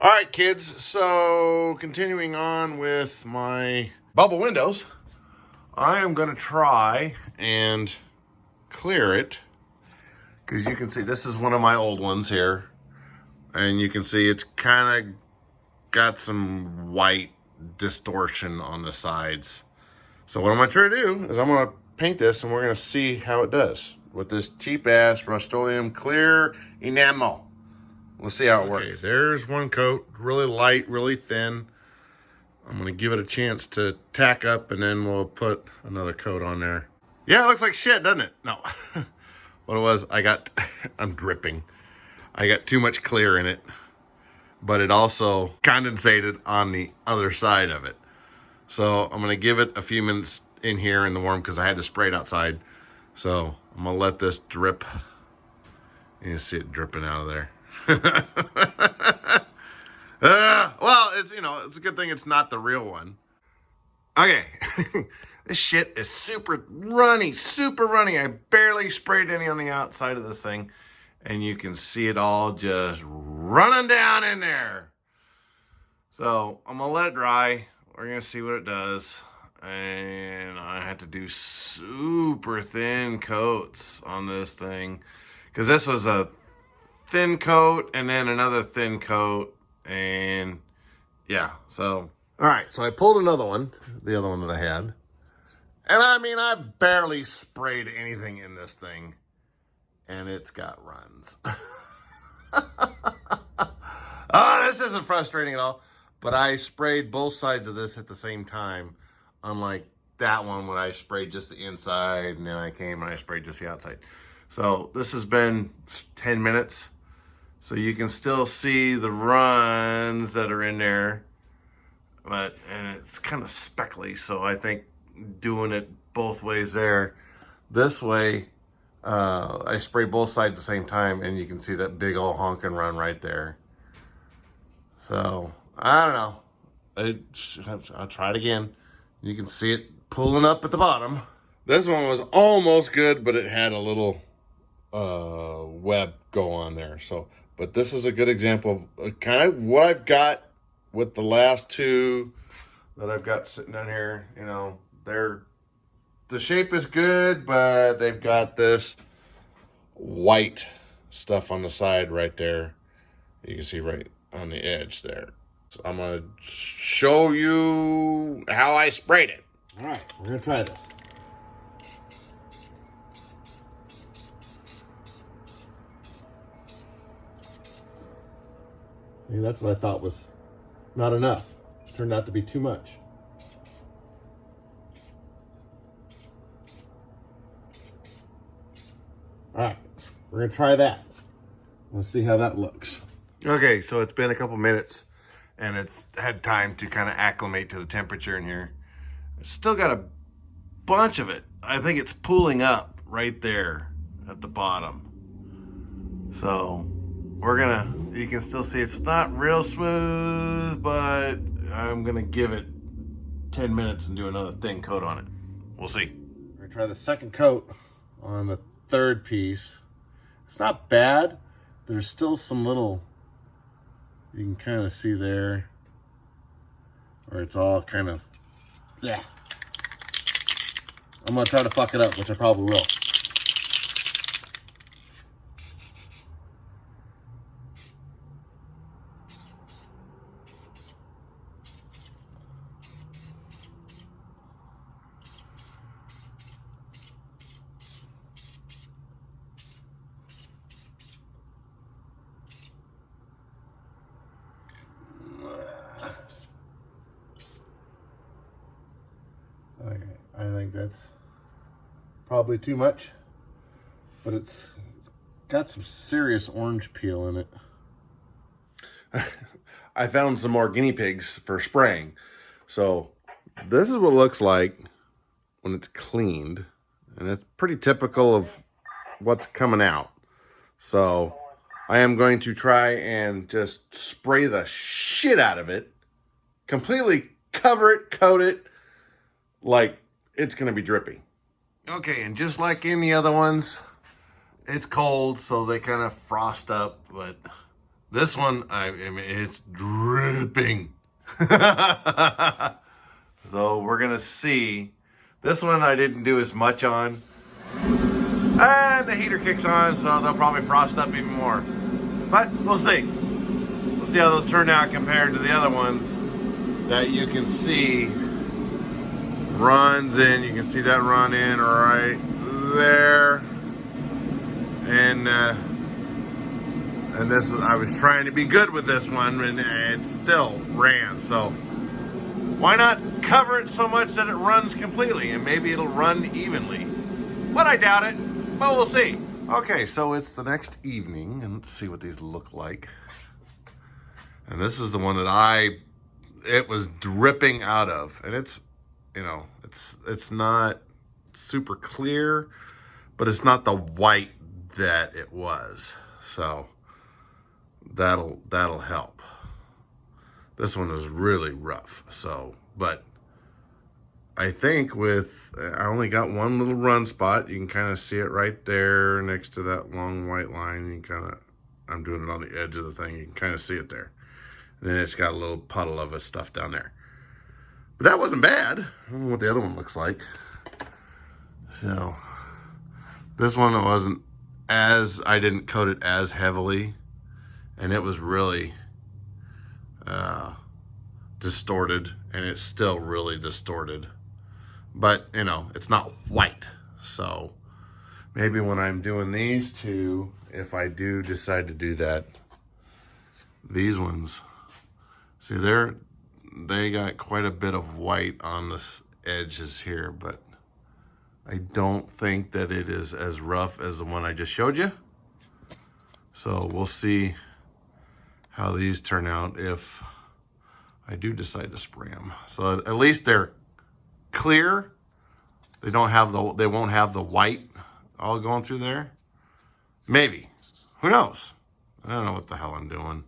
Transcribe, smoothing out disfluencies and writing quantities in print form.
All right, kids. So continuing on with my bubble windows, I am going to try and clear it because you can see this is one of my old ones here. And you can see it's kind of got some white distortion on the sides. So what I'm going to try to do is I'm going to paint this and we're going to see how it does with this cheap ass Rust-Oleum clear enamel. Let's see how it works. Okay, there's one coat, really light, really thin. I'm gonna give it a chance to tack up and then we'll put another coat on there. Yeah, it looks like shit, doesn't it? No. What it was, I'm dripping. I got too much clear in it, but it also condensated on the other side of it. So I'm gonna give it a few minutes in here in the warm because I had to spray it outside. So I'm gonna let this drip. You can see it dripping out of there. Well, it's a good thing it's not the real one. Okay. This shit is super runny. I barely sprayed any on the outside of this thing. And you can see it all just running down in there. So I'm going to let it dry. We're going to see what it does. And I had to do super thin coats on this thing. Because this was a thin coat and then another thin coat. And yeah, so. All right, so I pulled another one, the other one that I had. And I mean, I barely sprayed anything in this thing. And it's got runs. Oh, this isn't frustrating at all. But I sprayed both sides of this at the same time. Unlike that one when I sprayed just the inside. And then I came and I sprayed just the outside. So this has been 10 minutes. So you can still see the runs that are in there. And it's kind of speckly. So I think doing it both ways there. This way, I sprayed both sides at the same time, and you can see that big old honking run right there. So, I don't know. I'll try it again. You can see it pulling up at the bottom. This one was almost good, but it had a little web go on there. So, but this is a good example of kind of what I've got with the last two that I've got sitting down here. You know, the shape is good, but they've got this white stuff on the side right there. You can see right on the edge there. So I'm going to show you how I sprayed it. All right, we're going to try this. That's what I thought was not enough. Turned out to be too much. All right, we're gonna try that. Let's see how that looks. Okay, so it's been a couple minutes and it's had time to kind of acclimate to the temperature in here. It's still got a bunch of it. I think it's pooling up right there at the bottom. So you can still see it's not real smooth, but I'm gonna give it 10 minutes and do another thin coat on it. We'll see. We're gonna try the second coat on the third piece. It's not bad. There's still some little, you can kind of see there, where it's all kind of, yeah. I'm gonna try to fuck it up, which I probably will. Okay, I think that's probably too much, but it's got some serious orange peel in it. I found some more guinea pigs for spraying. So this is what it looks like when it's cleaned, and it's pretty typical of what's coming out. So I am going to try and just spray the shit out of it, completely cover it, coat it, like it's going to be drippy. Okay, and just like in the other ones, it's cold, so they kind of frost up, but This one, I mean, it's dripping. So we're gonna see. This one I didn't do as much on. And the heater kicks on, so they'll probably frost up even more. But we'll see. We'll see how those turn out compared to the other ones that you can see runs in. You can see that run in right there. And this, I was trying to be good with this one, and it still ran. So why not cover it so much that it runs completely, and maybe it'll run evenly. But I doubt it, but we'll see. Okay, so it's the next evening, and let's see what these look like. And this is the one that it was dripping out of. And it's, you know, it's not super clear, but it's not the white that it was. So that'll help. This one was really rough. So, but I think I only got one little run spot. You can kind of see it right there next to that long white line. You kind of, I'm doing it on the edge of the thing. You can kind of see it there. And then it's got a little puddle of stuff down there. But that wasn't bad. I don't know what the other one looks like. So this one I didn't coat it as heavily. And it was really distorted. And it's still really distorted. But, you know, it's not white. So maybe when I'm doing these two, if I do decide to do that, these ones, see they got quite a bit of white on the edges here, but I don't think that it is as rough as the one I just showed you. So we'll see how these turn out if I do decide to spray them. So at least they're clear. They won't have the white all going through there. Maybe. Who knows? I don't know what the hell I'm doing.